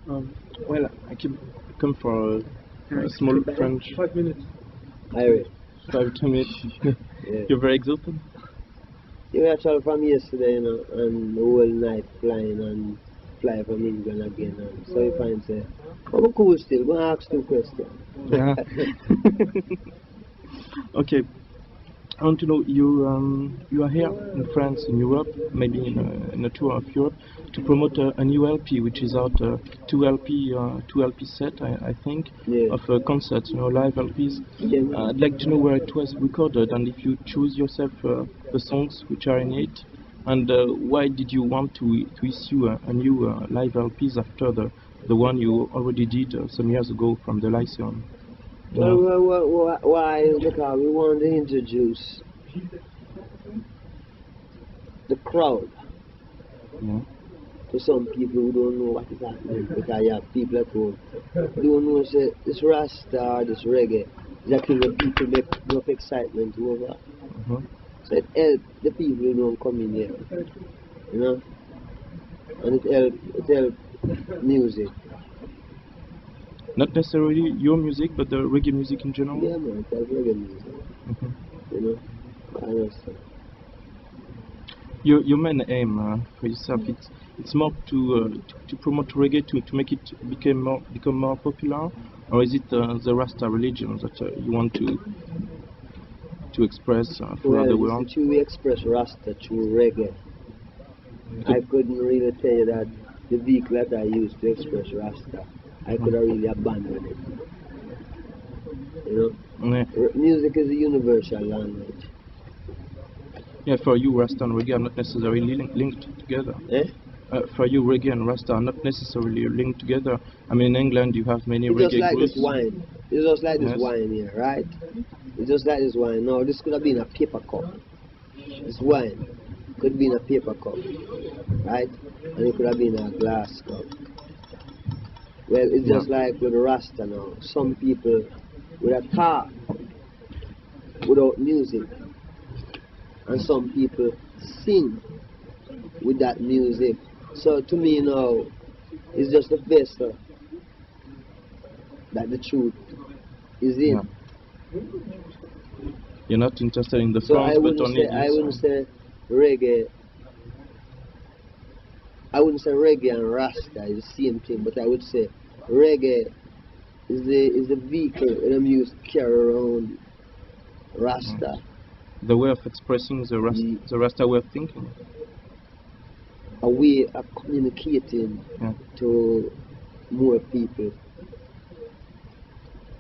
Well, come for a small French 5 minutes. Irish. 5 minutes. Yeah. You're very exhausted. You travel from yesterday, you know, and the whole night flying and fly from England again. And so you find say, I'm cool still, go ask two questions. Yeah. Okay. I want to know you are here in France, in Europe, maybe in a tour of Europe, to promote a new LP, which is out two LP set, I think, Yeah. of concerts, live LPs. Yeah. I'd like to know where it was recorded and if you choose yourself the songs which are in it, and why did you want to issue a new live LPs after the one you already did some years ago from the Lyceum. Why? Because we want to introduce the crowd Yeah. to some people who don't know what is happening. Because you have people at home who don't know say, this Rasta or this reggae is actually when people make enough excitement over. So it helps the people who don't come in here, you know, and it helps music. Not necessarily your music, but the reggae music in general. Yeah, man, it helps reggae music, you know. I understand. Your main aim for yourself, it's more to promote reggae, to make it become more popular, or is it the Rasta religion that you want to express throughout the world? Well, we express Rasta through reggae. I couldn't really tell you that the vehicle that I used to express Rasta, I could have really abandoned it. You know, Yeah. Music is a universal language. Yeah, for you, Rasta and reggae are not necessarily linked together. Eh? For you, reggae and Rasta are not necessarily linked together. I mean, in England, you have many It's just reggae like groups. this wine. It's just like this Yes. wine here, right? It's just like this wine. No, this could have been a paper cup. This wine could have been a paper cup, right? And it could have been a glass cup. Well, it's just like with Rasta now. Some people with a talk without music, and some people sing with that music. So to me now, it's just a vessel that the truth is in. Yeah. You're not interested in the So front, I but wouldn't only say reggae. I wouldn't say reggae and Rasta is the same thing, but I would say reggae is the vehicle that I'm used to carry around Rasta. the way of expressing the Rasta way of thinking. A way of communicating to more people.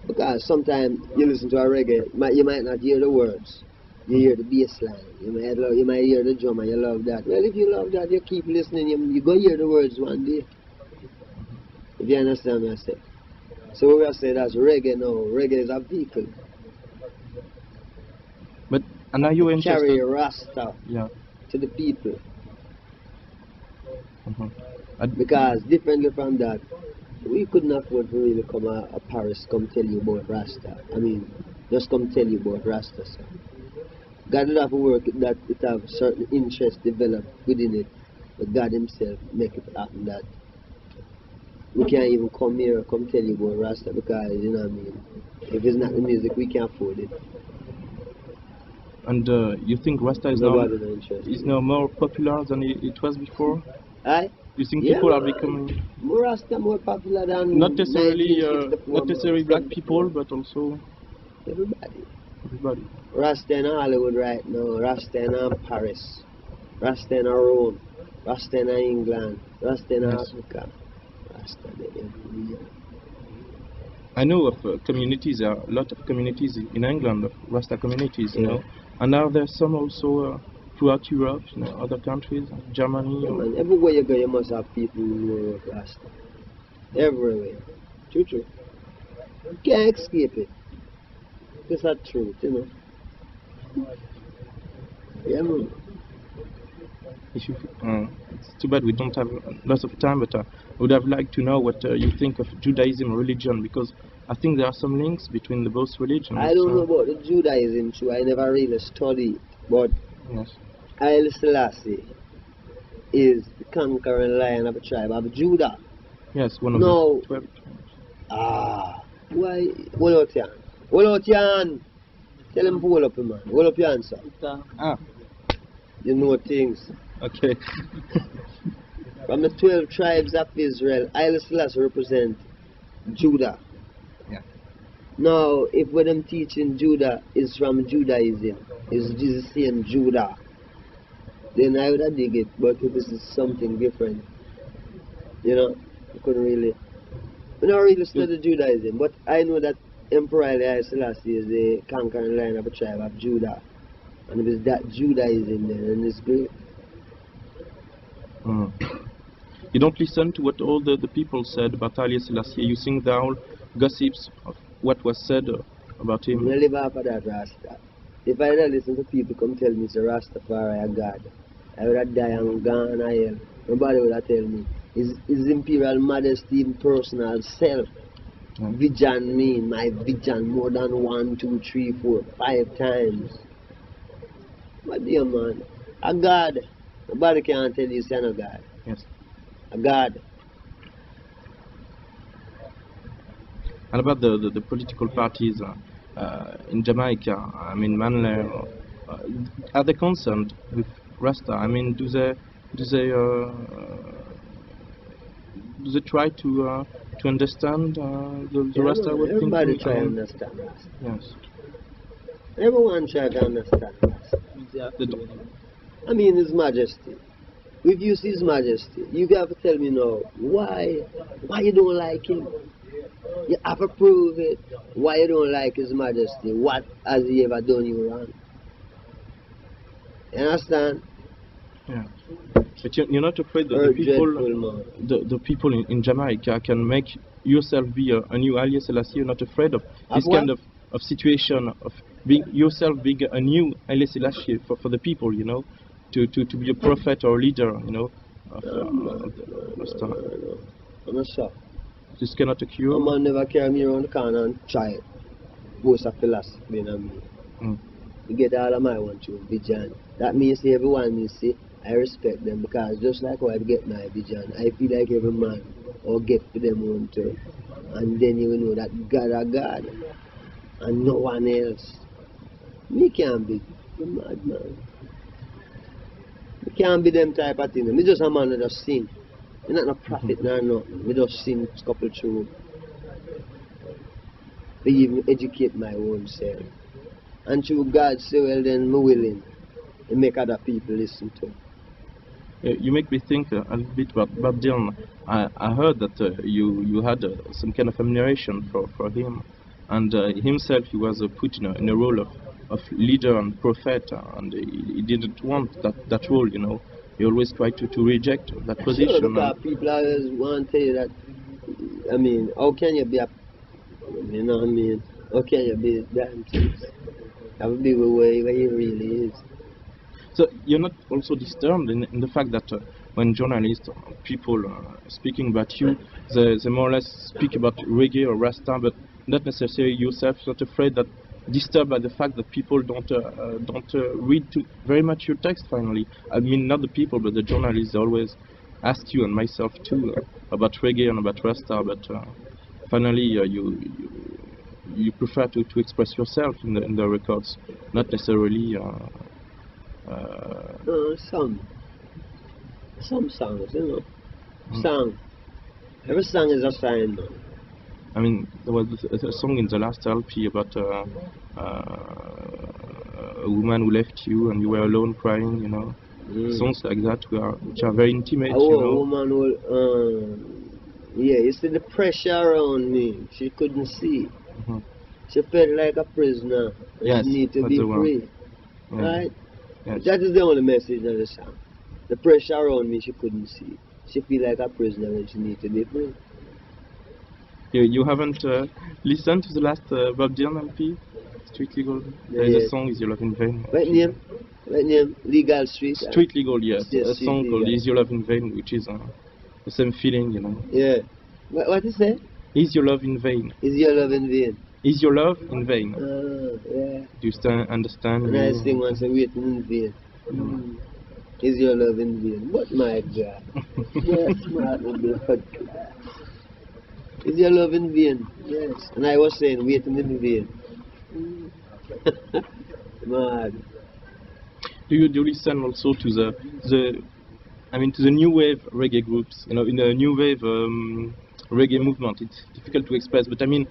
Because sometimes you listen to a reggae, you might not hear the words. You hear the bass line. You might hear the drum and you love that. Well, if you love that, you keep listening. You go hear the words one day. If you understand what I say. So we are saying that's reggae now. Reggae is a vehicle. But and are you interested? Carry Rasta to the people. Because differently from that, we couldn't afford to really come a Paris, come tell you about Rasta. I mean, just come tell you about Rasta. So. God will have to work that it have certain interest developed within it, but God Himself make it happen that we can't even come here, come tell you about Rasta because, you know what I mean, if it's not the music, we can't afford it. And you think Rasta is now more popular than it was before? Aye? You think people are becoming more Rasta more popular than not necessarily black people, but also everybody. Rasta in Hollywood right now, Rasta in Paris, Rasta in Rome, Rasta in England, Rasta in Africa, Rasta everywhere. I know of communities, there are a lot of communities in England, of Rasta communities, you know. And are there some also throughout Europe, other countries, Germany? And everywhere you go, you must have people who know Rasta. Everywhere. True. You can't escape it. It's the truth, you know. Yeah, man. It's too bad we don't have lots of time, but I would have liked to know what you think of Judaism religion, because I think there are some links between the both religions. I don't know about the Judaism too. I never really studied, but Haile Selassie is the conquering lion of the tribe of Judah. Yes, one of No. the 12. Ah, why? Hold out your hand. Hold out your hand. Tell him to hold up, man. Hold up your hand, sir. Ah, You know things. okay. From the 12 tribes of Israel, Haile Selassie represent Judah. Yeah. Now, if what I'm teaching Judah is from Judaism, is the same Judah, then I would have dig it. But if this is something different, you know, I couldn't really. I don't really study Judaism, but I know that Emperor Haile Selassie is the conquering line of a tribe of Judah. And if it's that Judaism then, and it's great. Mm. You don't listen to what all the people said about Haile Selassie. You think they're all gossips of what was said about I him. live off of that Rasta. If I don't listen to people come tell me it's a Rastafari a God, I would have died and gone to hell. Nobody would have tell me. His Imperial Majesty in personal self. Yeah. Vision me, my vision more than 1, 2, 3, 4, 5 times. But dear man, a God. Nobody can tell you it's not a God. Yes. A God. And about the political parties in Jamaica, I mean, Manley, are they concerned with Rasta? I mean, do they try to understand the Rasta way of thinking? Everybody try I to mean, understand Rasta. yes. Everyone try to understand Rasta. They don't. I mean, His Majesty. If you see His Majesty, you have to tell me now why you don't like him. You have to prove it. Why you don't like His Majesty? What has he ever done you wrong? You understand? Yeah. But you're not afraid that Or dreadful man. the people in Jamaica can make yourself be a new Haile Selassie? You're not afraid of this what? kind of situation of being yourself being a new Haile Selassie for the people, you know, to be a prophet or leader, you know, of the Rasta. No. I'm not sure. This cannot A occur. man never carry me around the corner and try boast of philosophy in me. Mm. You get all of my one through vision. That means everyone you see, I respect them because just like how I get my vision, I feel like every man or get for them one too. And then you will know that God are God and no one else. Me can't be the madman. Me can't be them type of thing. Me just a man that just sing. Me not a prophet nor nothing. Me just sing a couple through. To even educate my own self. And through God say, well then me willing to make other people listen to. You make me think a little bit about Bob Dylan. I heard that you had some kind of admiration for him, and himself he was put in a role of leader and prophet, and he didn't want that role, you know. He always tried to reject that Sure, position. because people always want to tell you that, I mean, how can you be a, you know what I mean, how can you be damn things? Have to be where he really is. So you're not also disturbed in the fact that when journalists or people speaking about you, they more or less speak about reggae or Rasta, but not necessarily yourself. Not afraid that disturbed by the fact that people don't read very much your text. Finally, I mean not the people, but the journalists. They always ask you and myself too about reggae and about Rasta, but finally you prefer to express yourself in the records, not necessarily. Some songs, you know. Song. Every song is a sign, man. I mean, there was a song in the last LP about a woman who left you and you were alone crying, you know. Songs like that which are very intimate, Oh, you know. woman will, yeah, you see the pressure around me. She couldn't see. She felt like a prisoner. Yes, she need to that's be the one. free. Yeah. Right? Yes. That is the only message of the song. The pressure around me, she couldn't see. She feel like a prisoner and she need to be free. You haven't listened to the last Bob Dylan LP? Street Legal? There is a song, Is Your Love in Vain? What name? What name? Legal Street? Street Legal, yes. Yes, A Street song called Legal. Is Your Love in Vain, which is the same feeling, you know. Yeah. What is that? Is Your Love in Vain? Is your love in vain? Is Your Love in Vain? Yeah. Do you understand? And I sing once a waiting in vain. Is your love in vain? But my God. Yes, my blood. Is your love in vain? Yes. And I was saying, waiting in vain. Mad. Do you listen also to the I mean to the new wave reggae groups? You know, in the new wave reggae movement, it's difficult to express, but I mean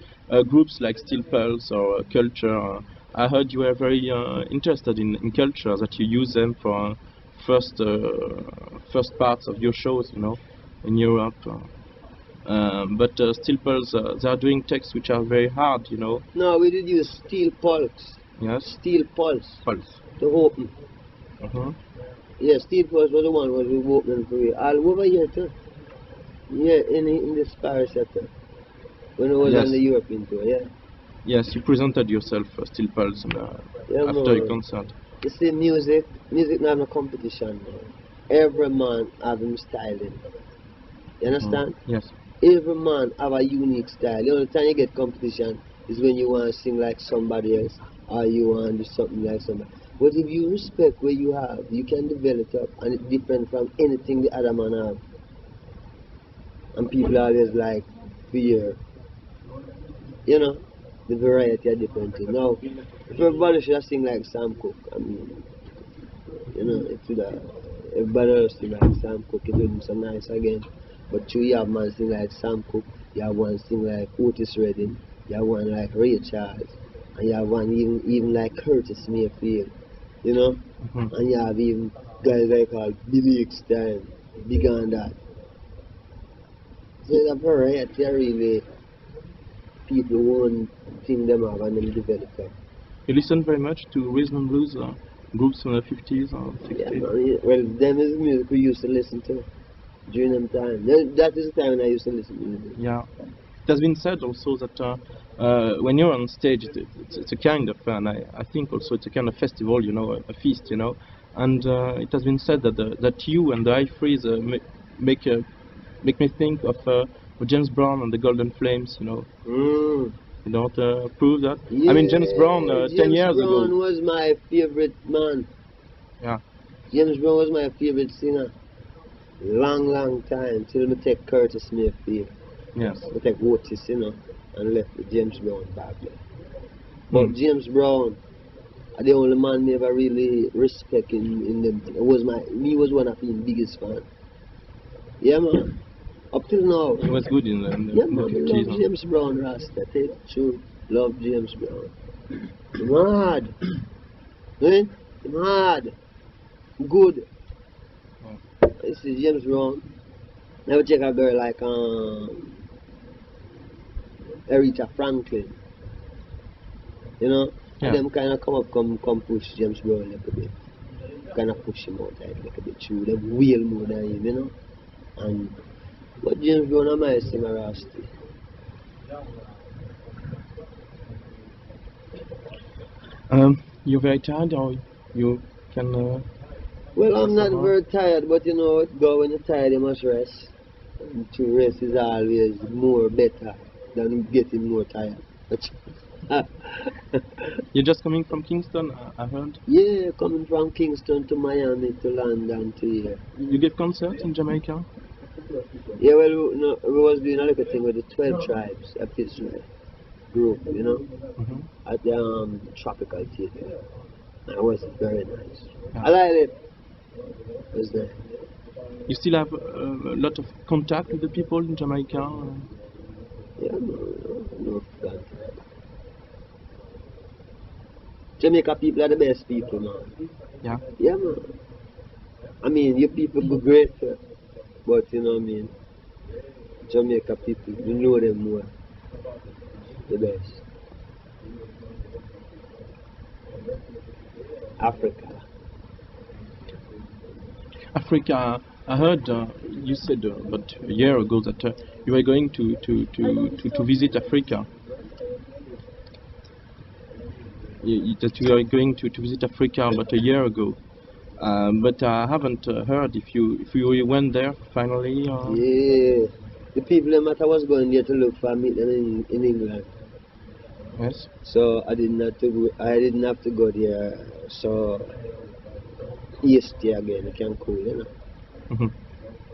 groups like Steel Pulse or Culture. I heard you were very interested in Culture, that you use them for first parts of your shows, you know, in Europe. But Steel Pulse, they are doing texts which are very hard, you know. No, we did use Steel Pulse. Yes. Steel Pulse. Pulse. To open. Uh-huh. Yeah, Steel Pulse was the one was we opening for you. All over here too. Yeah, in this Paris sector. When I was Yes. on the European tour, yeah. Yes, you presented yourself Steel Pulse Yeah, after a man. concert. You see, music not have no competition, man. Every man have him style in. You understand? Yes. Every man have a unique style. The only time you get competition is when you want to sing like somebody else or you want to do something like somebody. But if you respect what you have, you can develop it up and it's different from anything the other man have. And people always like fear, you know, the variety of different things. Now, if everybody should sing like Sam Cooke, I mean, you know, it should have, everybody else sing like Sam Cooke, it wouldn't be so nice again. But you have man sing like Sam Cooke, you have one sing like Otis Redding, you have one like Ray Charles, and you have one even like Curtis Mayfield, you know? Mhm. And you have even guys like Billy Eckstein, big on that. So it's a variety of really people won't think them have and them develop them. You listen very much to rhythm and blues groups from the 50s or Yeah, 60s? man, yeah. Well, them is the music we used to listen to during them time. That is the time when I used to listen to music. Yeah. It has been said also that when you're on stage, it's a kind of, and I think also it's a kind of festival, you know, a feast, you know. And it has been said that that you and the High Freeze make make me think of James Brown and the Golden Flames, you know. Mm. You don't prove that? Yeah, I mean, James Brown 10 James years Brown ago. was my favorite man. Yeah. James Brown was my favorite singer. Long time till I take Curtis Mayfield. Yes. I take Otis, you know, and left with James Brown back there. But Mm. James Brown, the only man me ever really respect in them thing. He was one of his biggest fan. Yeah, man. Up till now. It was good in the Yeah, in the man. I 50s. love James Brown, Rasta. Tell you the truth. Love James Brown. Mad. Eh? Mad. Good. This is James Brown. Never check a girl like Aretha Franklin. You know? Yeah. And them kind of come push James Brown a little bit. Kind of push him out like a little bit through. Them wheel more than him, you know? And but James Brown is my singer, Rusty. You're very tired, or you can. Well, I'm not Somehow. very tired, but you know, go when you're tired, you must rest. And to rest is always more better than getting more tired. You're just coming from Kingston, I heard. Yeah, coming from Kingston to Miami to London to here. You give concerts in Jamaica? Yeah, well, no, we was doing a little thing with the 12 tribes, a Israel group, you know, Hmm. at the Tropical Theatre. And it was very nice. Yeah. I liked it. It was nice. You still have a lot of contact with the people in Jamaica? Yeah, no, God. Jamaica people are the best people, man. Yeah. Yeah, man. I mean, your people go great, but you know what I mean? Jamaica people, you know them more. The best. Africa. Africa, I heard you said about a year ago that you were going to visit Africa. That you are going to visit Africa about a year ago. But I haven't heard if you went there finally. Yeah. The people that I was going there to look for meet them in England. Yes. So I didn't have to go there so east again, it can cool, you know. Hmm.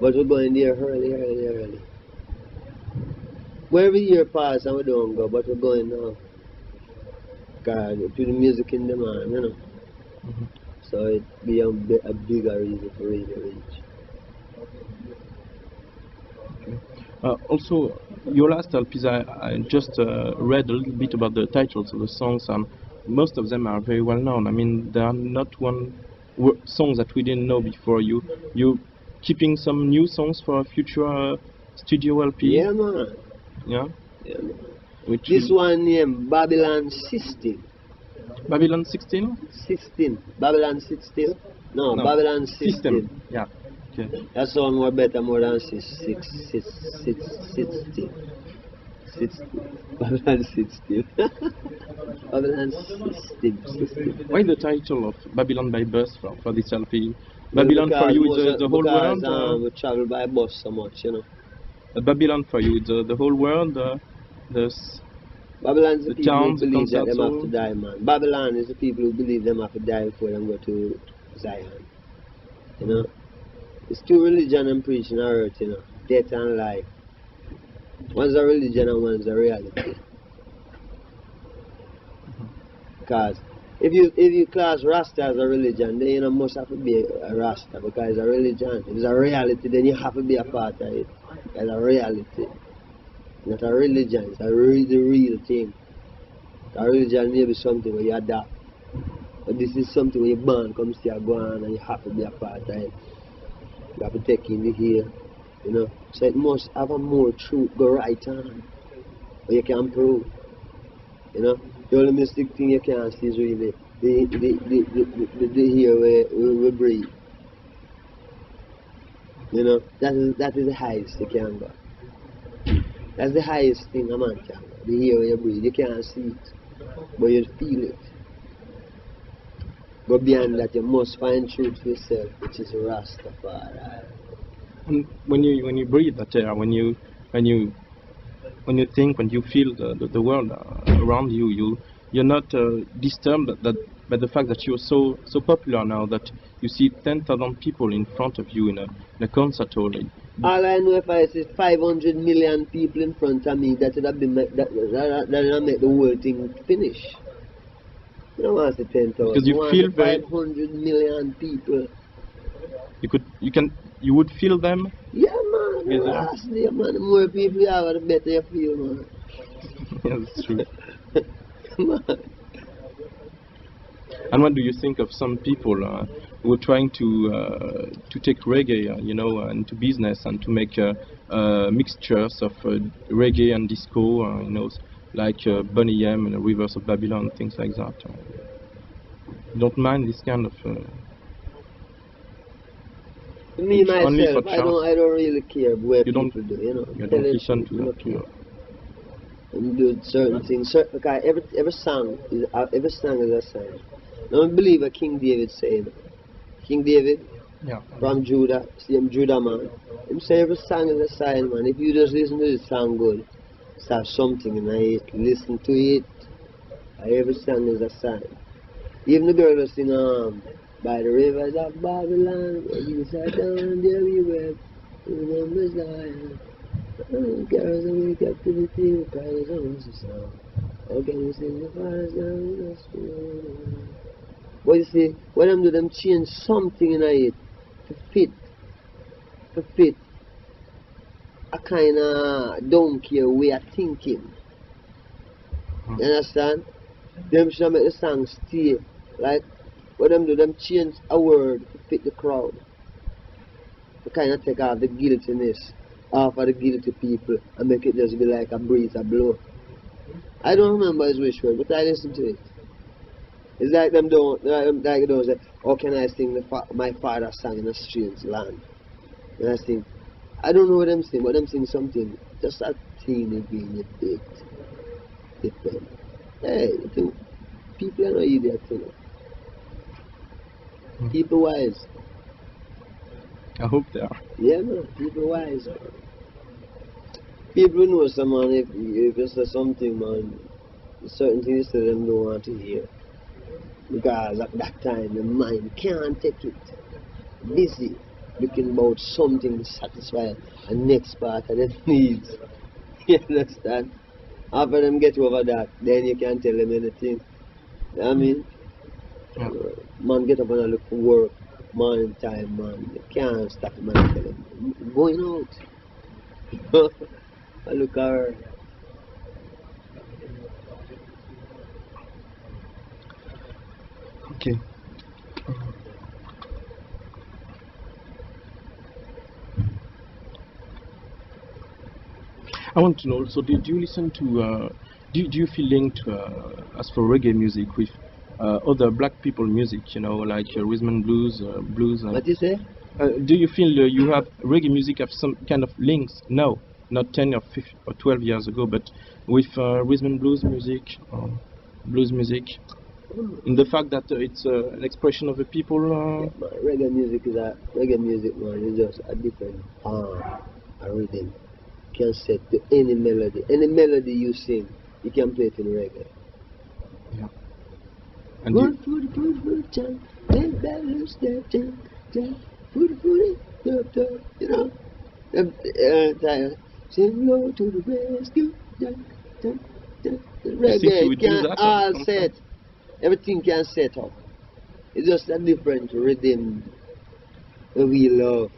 But we're going there early. Well, every year pass and we don't go, but we're going now. Because to the music in demand, you know. Mhm. So it be a bigger reason to really reach. Also, your last LPs, I just read a little bit about the titles of the songs, and most of them are very well known. I mean, there are not one songs that we didn't know before. You keeping some new songs for a future studio LP? Yeah, man. Yeah. Yeah, man. Which This will one named Babylon 16. Babylon 16? 16. Babylon 16? No, No, Babylon System. 16. Yeah. Okay. That sound more better more than 16. 16. Babylon 16. Babylon 16. 16. Why the title of Babylon by Bus for this LP? Well, Babylon for because you is the whole because world. we travel by bus so much, you know. Babylon for you is the whole world. The Babylon is the the people who towns, the believe that concerts them have to hall. die, man. Babylon is the people who believe them have to die before them go to Zion. You know? It's two religion and preaching on earth, you know. Death and life. One's a religion and one's a reality. Because if you class Rasta as a religion, then you must have to be a Rasta because it's a religion. If it's a reality, then you have to be a part of it. It's a reality. Not a religion, it's the real thing. A religion may be something where you adapt. But this is something where you born, come see a go on and you have to be a part of it. You have to take in the here, you know. So it must have a more truth, go right on. Or you can prove. You know. The only mystic thing you can see is really the here where we breathe. You know, that is the highest you can go. That's the highest thing a man can go. The here where you breathe. You can't see it, but you feel it. Go beyond that, you must find truth for yourself, which is Rastafari. And when you breathe that air, when you think, when you feel the world around you, you're not disturbed by the fact that you're so popular now that you see 10,000 people in front of you in a concert hall. All I know, if I say 500 million people in front of me, that would have been that would make the whole thing finish. You don't want to say 10,000. Because you feel 500 million people. You would feel them. Yeah, man. Yes, Last day, man. The more people you have, the better you feel, man. Yeah, that's true. Come on. And what do you think of some people who are trying to take reggae, into business and to make mixtures of reggae and disco, like Boney M and Rivers of Babylon, things like that? You don't mind this kind of? Me only myself, for I don't really care what people do. You don't listen to that. Care. And do certain things. Because every song is a sign. Now I believe what King David saying. King David, Yeah. from Judah, same Judah man. Him say every song is a sign, man. If you just listen to the song good, it's have something in it. Listen to it. Every song is a sign. Even the girl that sing by the rivers of Babylon, where you sat down there we wept, remember Zion. Girls in captivity, cries on the sound. How can you sing the fires down in the spirit? But you see, when them do them change something in it to fit a kind of don't care way of thinking. You understand? Them should make the song stay. Like, what them do, them change a word to fit the crowd. To kind of take off the guiltiness off of the guilty people and make it just be like a breeze, a blow. I don't remember his wish word, but I listen to it. It's like them don't, like those say, how can I sing my father's song in a strange land? And I sing, I don't know what them sing, but them sing something, just a teeny weeny bit different. Hey, you think people are not idiots, you know. People wise. I hope they are. Yeah, man, people wise, man. People know someone, if you say something, man, certain things to them don't want to hear. Because at that time, the mind can't take it. Busy looking about something to satisfy the next part of their needs. You understand? After them get over that, then you can tell them anything. I mean, Yeah. man get up and I look for work, morning time, man. You can't stop a man and tell him, "I'm going out." I look at her. Okay. I want to know also, did you listen to, do you feel linked, as for reggae music, with other black people music, you know, like rhythm and blues, and What you say? do you feel you have reggae music have some kind of links now, not 10 or 15 or 12 years ago, but with rhythm and blues music, in the fact that it's an expression of the people? Man, reggae music, man. Is just a different a rhythm. Can set to any melody. Any melody you sing, you can play it in reggae. Yeah. And Good food, jump, then balance that jump, food, you know. Say hello to the rescue, jump. you think you Reggae, would it do can that all on set. Everything can set up. It's just a different rhythm that we love.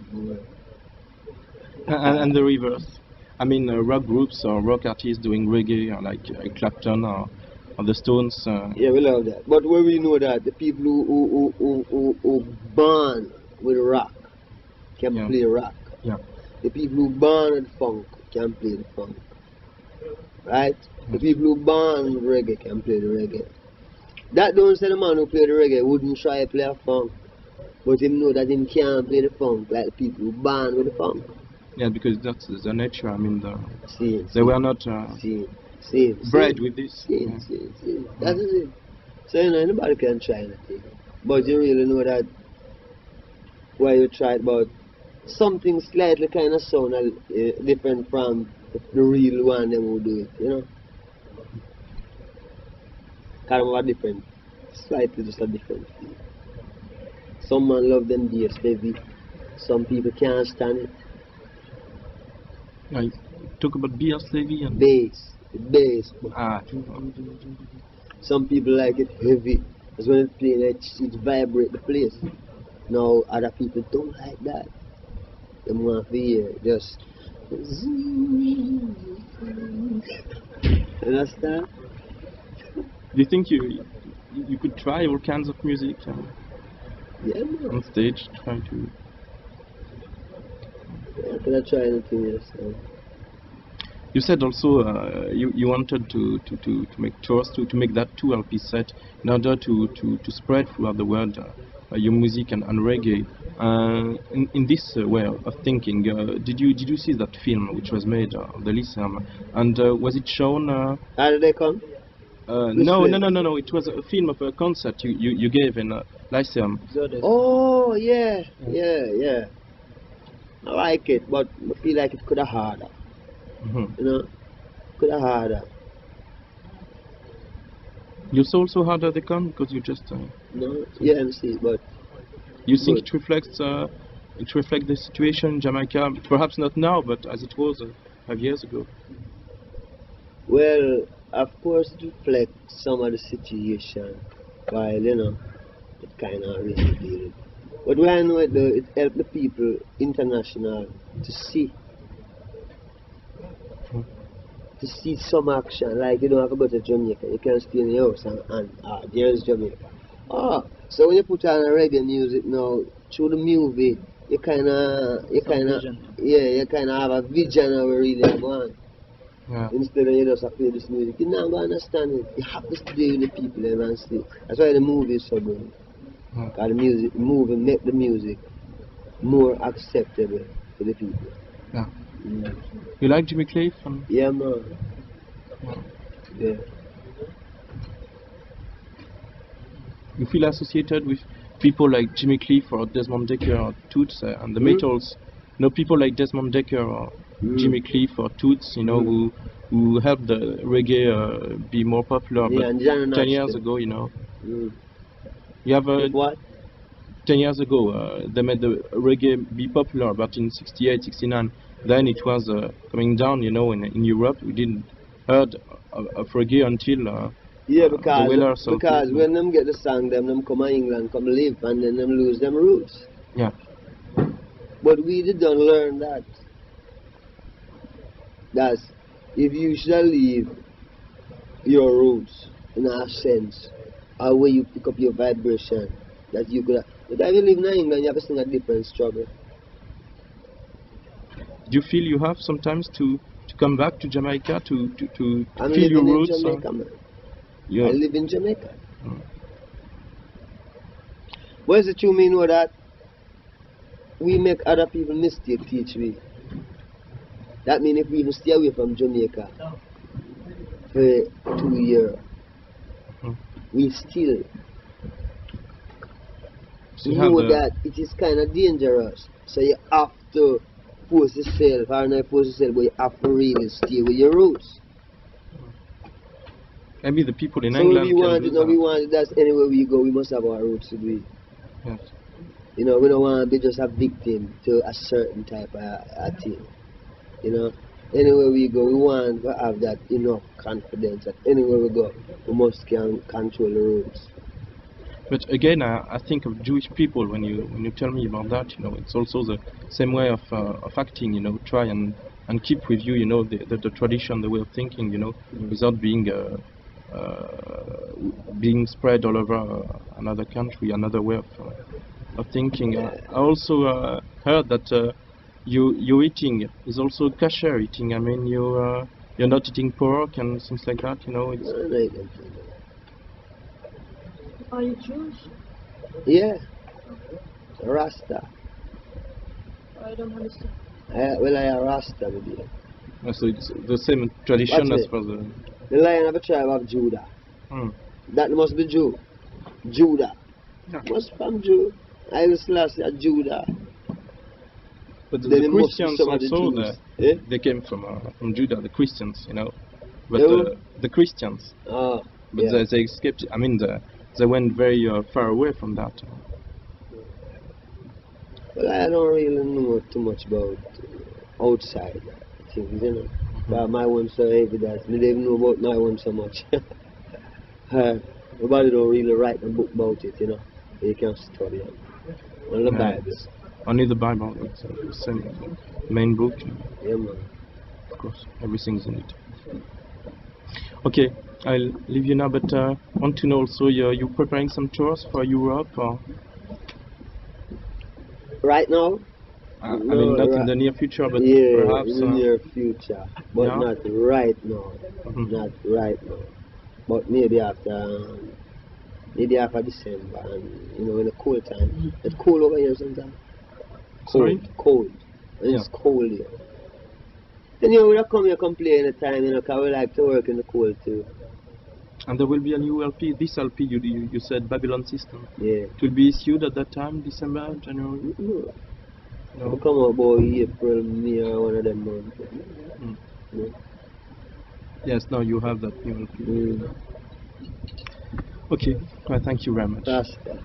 and the reverse. I mean, rock groups or rock artists doing reggae, like Clapton or the Stones. Yeah, we love that. But where we know that the people who born with rock can Yeah. play rock. Yeah. The people who born with funk can play the funk. Right? The people who born with reggae can play the reggae. That don't say the man who play the reggae wouldn't try to play a funk. But him know that him can't play the funk like the people who born with the funk. Yeah, because that's the nature. I mean, See, they were not bred with this. see. Yeah. That is it. So you know, anybody can try anything. But you really know that why you try it, but something slightly kind of sound different from the real one them who do it, you know. Kind of a different, slightly just a different feel. Some man love them bass heavy, some people can't stand it. I talk about beer slavy and Bass. ah. Some people like it heavy, because when it's playing it vibrate the place. Now other people don't like that. They want to hear just understand? Do you think you could try all kinds of music Yeah, man. on stage, try to? Yeah, can I try anything else? You said also you wanted to make tours to make that 2 LP set in order to spread throughout the world your music and reggae. In this way of thinking, did you see that film which was made of the Lyceum, and was it shown? How did they come? No, film? no. It was a film of a concert you gave in Lyceum. Oh, yeah. I like it, but I feel like it could have harder. Mhm. You know, could have harder. You saw also how did they come because you just No, yeah, and see, but you think good. it reflects the situation in Jamaica, perhaps not now, but as it was 5 years ago. Well, of course, it reflects some of the situation, while you know, it kind of really deal. But when I know it though, it helped the people international to see some action. Like you don't have to go to Jamaica, you can stay in your house and there's Jamaica. So when you put on a reggae music now, through the movie, you kinda have a vision of where really going. Yeah. Instead of you just play this music, you're not gonna understand it. You have to stay with the people and see. That's why the movie is so good. Yeah. Because the movie make the music more acceptable to the people. Yeah. Mm. You like Jimmy Cliff? Yeah, man. Yeah. You feel associated with people like Jimmy Cliff or Desmond Decker or Toots and the Metals? You know, people like Desmond Decker or Jimmy Cliff or Toots, you know, who helped the reggae be more popular. Yeah, But and John 10 years Ashton. ago, you know, Mm. you have With what? 10 years ago, they made the reggae be popular, but in 68, 69, then it was coming down, you know, in Europe. We didn't heard of reggae until Yeah, the because Wailers LP. when them get the song, them come to England, come live, and then them lose them roots. Yeah. But we didn't learn that. That's if you shall leave your roots in a sense, or where you pick up your vibration, that you could. But if you live in England, you have to sing a different struggle. Do you feel you have sometimes to come back to Jamaica to I'm feel your living in roots? Jamaica, man. Yeah. I live in Jamaica. Mm. What is it you mean know that we make other people mistake teach we? That means if we even stay away from Jamaica for 2 years, Mm. we still So you have know the, that it is kind of dangerous. So you have to force yourself, or not force yourself, but you have to really stay with your roots. maybe the people in So England we can want do it, no, that. we want it, that's anywhere we go, we must have our roots to do it. Yes. You know, we don't want to be just a victim to a certain type of thing. You know, anywhere we go, we want to have that enough confidence that anywhere we go, we must can control the roots. But again, I think of Jewish people when you tell me about that. You know, it's also the same way of acting. You know, try and keep with you. You know, the tradition, the way of thinking. You know, without being spread all over another country, another way of thinking. I also heard that your eating is also kosher eating. I mean, you're not eating pork and things like that. You know, it's Are you Jewish? Yeah, Rasta. I don't understand. Well, I am Rasta, maybe. so it's the same tradition Watch as it. for the. The Lion of the tribe of Judah. Hmm. That must be Jew. Judah. Yeah. Must from Jew. I was last Judah. But the Then it must be Christians some of the also, Jews. Eh? they came from Judah, the Christians, you know. But Who? the Christians, Oh, but yeah. they escaped. I mean, they went very far away from that. Well, I don't really know too much about outside things, you know. My one's so heavy that I don't even know about my one so much. Nobody don't really write a book about it, you know. You can study it. On the Yeah, Bible. it's only the Bible, it's the same main book. Yeah, man. Of course, everything's in it. Okay, I'll leave you now, but want to know also, you're preparing some tours for Europe, or Right now? I mean, not in the near future, but yeah, perhaps. in the near future, but yeah? not right now. Mhm. Not right now. But maybe after December, and you know, in the cold time. It's cold over here sometimes. Cold, Sorry? cold. And it's cold here. And you know, we don't come here complain anytime, you know, because we like to work in the cold too. And there will be a new LP. This LP, you said Babylon System. Yeah. It will be issued at that time, December, January. No. No. Come out about April, May, or one of them months. Mm. Yeah. Yes, now you have that new LP. Mm. Okay, well, thank you very much. That's that.